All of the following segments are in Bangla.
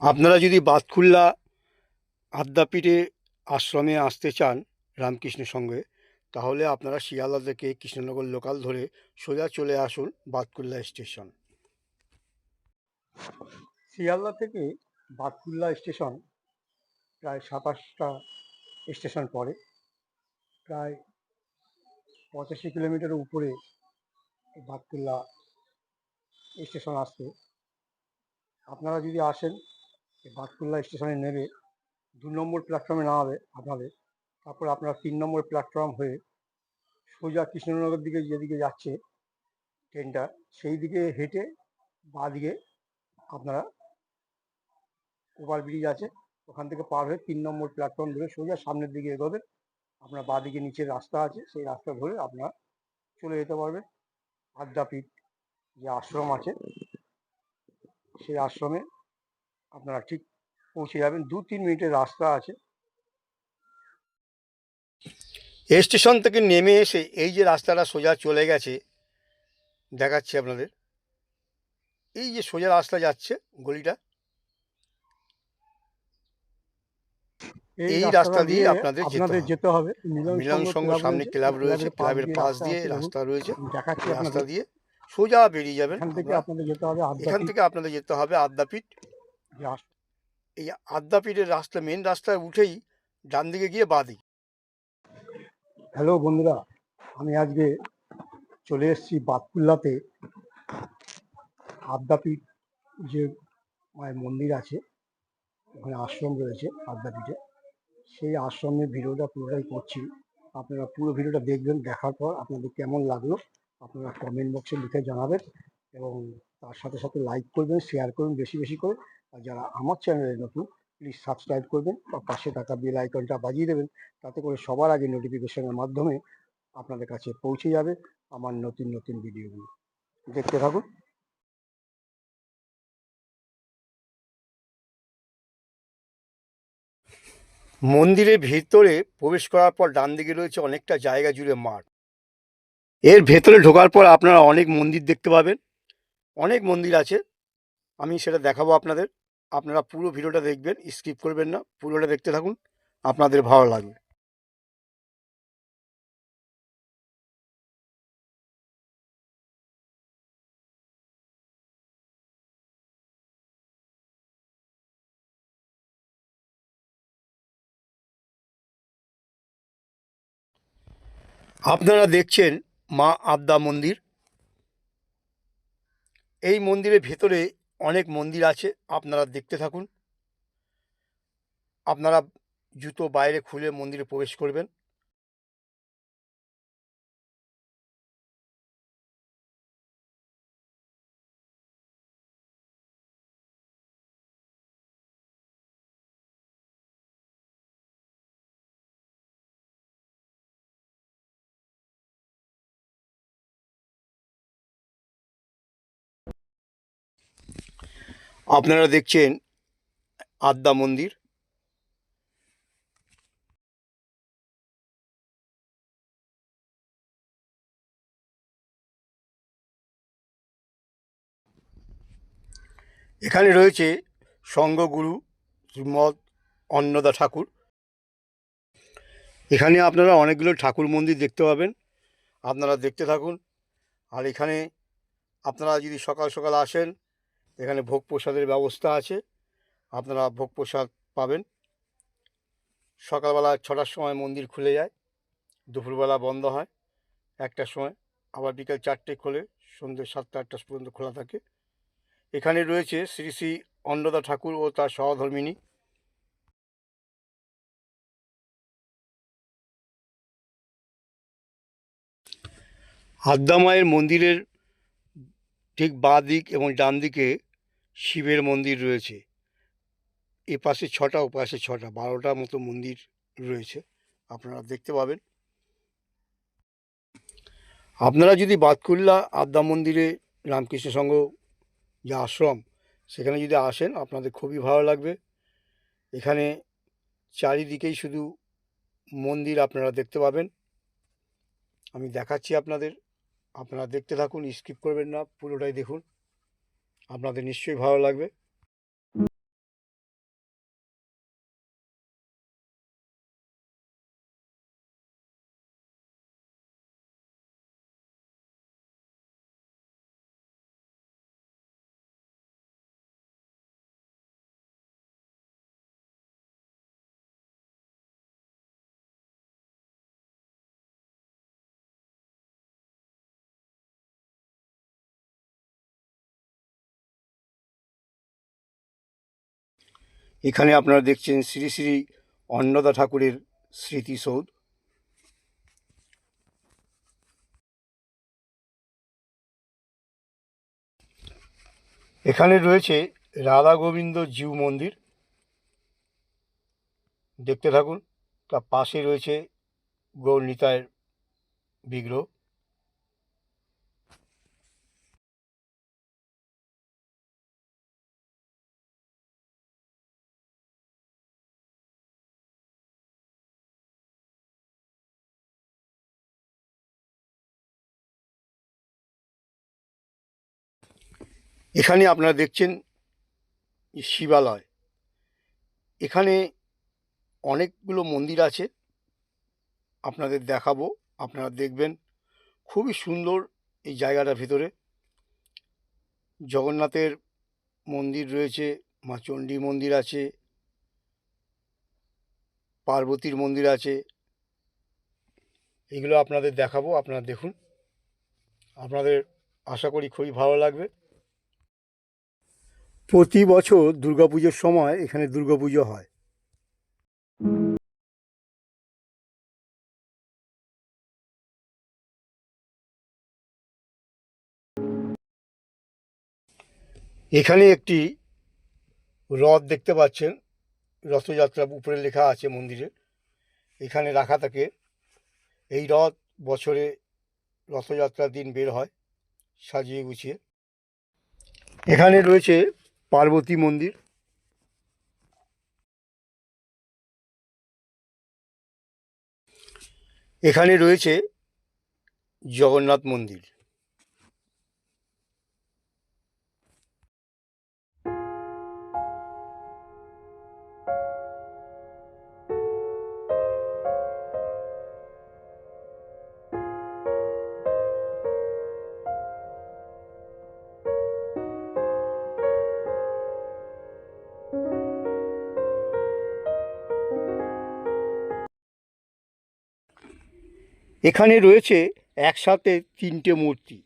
আপনারা যদি বাতকুল্লা আদ্যাপীঠে আশ্রমে আসতে চান রামকৃষ্ণের সঙ্গে, তাহলে আপনারা শিয়ালদা থেকে কৃষ্ণনগর লোকাল ধরে সোজা চলে আসুন বাতকুল্লা স্টেশন। শিয়ালদা থেকে বাতকুল্লা স্টেশন প্রায় 27টা স্টেশন পড়ে, প্রায় 85 কিলোমিটার উপরে বাতকুল্লা স্টেশন আসতে। আপনারা যদি আসেন, বাতকুল্লা স্টেশনে নেমে 2 নম্বর প্ল্যাটফর্মে নামাবে আপনাদের, তারপর আপনারা 3 নম্বর প্ল্যাটফর্ম হয়ে সোজা কৃষ্ণনগর দিকে যেদিকে যাচ্ছে ট্রেনটা, সেই দিকে হেঁটে বাঁ দিকে আপনারা ওভার ব্রিজ আছে, ওখান থেকে পার হয়ে 3 নম্বর প্ল্যাটফর্ম ধরে সোজা সামনের দিকে এগোবেন। আপনার বাঁ দিকে নিচের রাস্তা আছে, সেই রাস্তা ধরে আপনারা চলে যেতে পারবেন আদ্যাপীঠ যে আশ্রম আছে, সেই আশ্রমে আপনারা ঠিক পৌঁছে যাবেন। 2-3 মিনিটের রাস্তা আছে। স্টেশন থেকে নেমে এসে এই যে রাস্তাটা সোজা চলে গেছে দেখাচ্ছি আপনাদের, এই যে সোজা রাস্তা যাচ্ছে গলিটা, এই রাস্তা দিয়ে আপনাদের যেতে হবে। মিলন সংঘ সামনে ক্লাব রয়েছে, ক্লাবের পাশ দিয়ে রাস্তা রয়েছে, রাস্তা দিয়ে সোজা বেরিয়ে যাবেন। এখান থেকে আপনাদের যেতে হবে আদ্যাপীঠ। এই আদ্যাপীঠের রাস্তা, মেন রাস্তায় উঠেই ডান দিকে গিয়ে বাঁ দিকে। হ্যালো বন্ধুরা, আমি আজকে চলে এসেছি বাতকুল্লাতে। আদ্যাপীঠ যে মায়ের মন্দির আছে, ওখানে আশ্রম রয়েছে আদ্যাপীঠে, সেই আশ্রমের ভিডিওটা পুরোটাই করছি। আপনারা পুরো ভিডিওটা দেখবেন, দেখার পর আপনাদের কেমন লাগলো আপনারা কমেন্ট বক্সে লিখে জানাবেন, এবং তার সাথে সাথে লাইক করবেন, শেয়ার করবেন বেশি বেশি করে। আর যারা আমার চ্যানেলে নতুন, প্লিজ সাবস্ক্রাইব করবেন বা পাশে থাকা বেল আইকনটা বাজিয়ে দেবেন, তাতে করে সবার আগে নোটিফিকেশনের মাধ্যমে আপনাদের কাছে পৌঁছে যাবে আমার নতুন নতুন ভিডিওগুলো। দেখতে থাকুন। মন্দিরের ভিতরে প্রবেশ করার পর ডান দিকে রয়েছে অনেকটা জায়গা জুড়ে মাঠ। এর ভেতরে ঢোকার পর আপনারা অনেক মন্দির দেখতে পাবেন, অনেক মন্দির আছে, আমি সেটা দেখাবো আপনাদের। আপনারা পুরো ভিডিওটা দেখবেন, স্কিপ করবেন না, পুরোটা দেখতে থাকুন, আপনাদের ভালো লাগবে। আপনারা দেখছেন মা আদ্যা মন্দির। এই মন্দিরের ভেতরে অনেক মন্দির আছে, আপনারা দেখতে থাকুন। আপনারা জুতো বাইরে খুলে মন্দিরে প্রবেশ করবেন। আপনারা দেখছেন আদ্যা মন্দির। এখানে রয়েছে সঙ্ঘগুরু শ্রীমৎ অন্নদা ঠাকুর। এখানে আপনারা অনেকগুলো ঠাকুর মন্দির দেখতে পাবেন, আপনারা দেখতে থাকুন। আর এখানে আপনারা যদি সকাল সকাল আসেন, এখানে ভোগ প্রসাদের ব্যবস্থা আছে, আপনারা ভোগ প্রসাদ পাবেন। সকালবেলা 6টার সময় মন্দির খুলে যায়, দুপুরবেলা বন্ধ হয় 1টার সময়, আবার বিকেল 4টে খোলে, সন্ধ্যে 7টা-8টা পর্যন্ত খোলা থাকে। এখানে রয়েছে শ্রী শ্রী অন্নদা ঠাকুর ও তার সহধর্মিণী। আদ্যা মায়ের মন্দিরের ঠিক বাঁ দিক এবং ডান দিকে শিবের মন্দির রয়েছে। এ পাশে 6টা, ও পাশে 6টা, 12টার মতো মন্দির রয়েছে, আপনারা দেখতে পাবেন। আপনারা যদি বাতকুল্লা আদ্যা মন্দিরে রামকৃষ্ণ সংঘ যে আশ্রম, সেখানে যদি আসেন আপনাদের খুবই ভালো লাগবে। এখানে চারিদিকেই শুধু মন্দির আপনারা দেখতে পাবেন, আমি দেখাচ্ছি আপনাদের, আপনারা দেখতে থাকুন, স্কিপ করবেন না, পুরোটাই দেখুন, আপনাদের নিশ্চয়ই ভালো লাগবে। এখানে আপনারা দেখছেন শ্রী শ্রী অন্নদা ঠাকুরের স্মৃতিসৌধ। এখানে রয়েছে রাধা গোবিন্দ জিউ মন্দির, দেখতে থাকুন। তার পাশে রয়েছে গৌরনিতায়ের বিগ্রহ। এখানে আপনারা দেখছেন শিবালয়। এখানে অনেকগুলো মন্দির আছে, আপনাদের দেখাবো, আপনারা দেখবেন। খুবই সুন্দর এই জায়গাটার ভিতরে। জগন্নাথের মন্দির রয়েছে, মা চণ্ডী মন্দির আছে, পার্বতীর মন্দির আছে। এগুলো আপনাদের দেখাবো, আপনারা দেখুন। আপনাদের আশা করি খুবই ভালো লাগবে। প্রতি বছর দুর্গাপুজোর সময় এখানে দুর্গাপুজো হয়। এখানে একটি রথ দেখতে পাচ্ছেন, রথযাত্রা উপরে লেখা আছে মন্দিরে, এখানে রাখা থাকে। এই রথ বছরে রথযাত্রার দিন বের হয় সাজিয়ে গুছিয়ে। এখানে রয়েছে পার্বতী মন্দির। এখানে রয়েছে জগন্নাথ মন্দির। এখানে রয়েছে একসাথে তিনটে মূর্তি,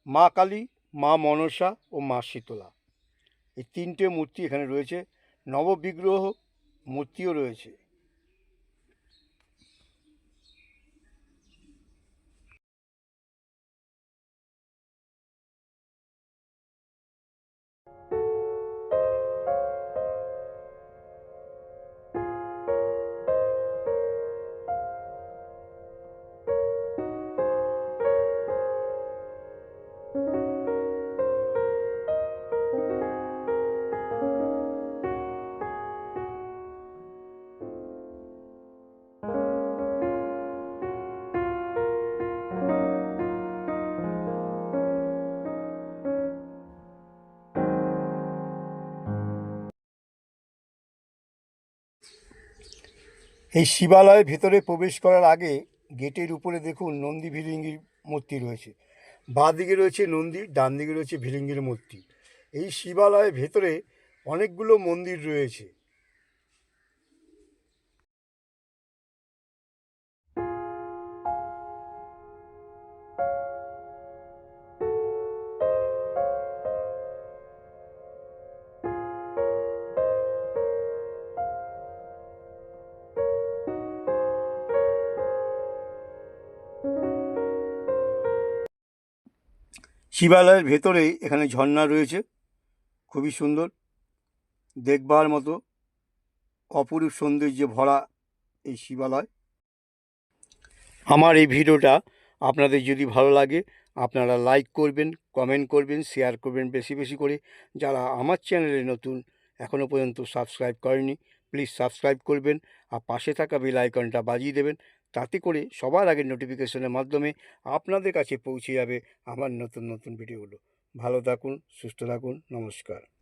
মা কালী, মা মনসা ও মা শীতলা। এই তিনটে মূর্তি এখানে রয়েছে, নববিগ্রহ মূর্তিও রয়েছে। এই শিবালয়ের ভেতরে প্রবেশ করার আগে গেটের উপরে দেখুন নন্দী ভিরিঙ্গির মূর্তি রয়েছে। বাঁ দিকে রয়েছে নন্দী, ডান দিকে রয়েছে ভিরিঙ্গির মূর্তি। এই শিবালয়ের ভেতরে অনেকগুলো মন্দির রয়েছে। শিবালয়ের ভেতরেই এখানে ঝর্ণা রয়েছে, খুবই সুন্দর, দেখবার মতো অপরূপ সৌন্দর্যে ভরা এই শিবালয়। আমার এই ভিডিওটা আপনাদের যদি ভালো লাগে আপনারা লাইক করবেন, কমেন্ট করবেন, শেয়ার করবেন বেশি বেশি করে। যারা আমার চ্যানেলে নতুন, এখনও পর্যন্ত সাবস্ক্রাইব করেনি, প্লিজ সাবস্ক্রাইব করবেন আর পাশে থাকা বেল আইকনটা বাজিয়ে দেবেন। তাতে করে সবার আগে নোটিফিকেশনের মাধ্যমে আপনাদের কাছে পৌঁছে যাবে আমার নতুন নতুন ভিডিওগুলো। ভালো থাকুন, সুস্থ থাকুন, নমস্কার।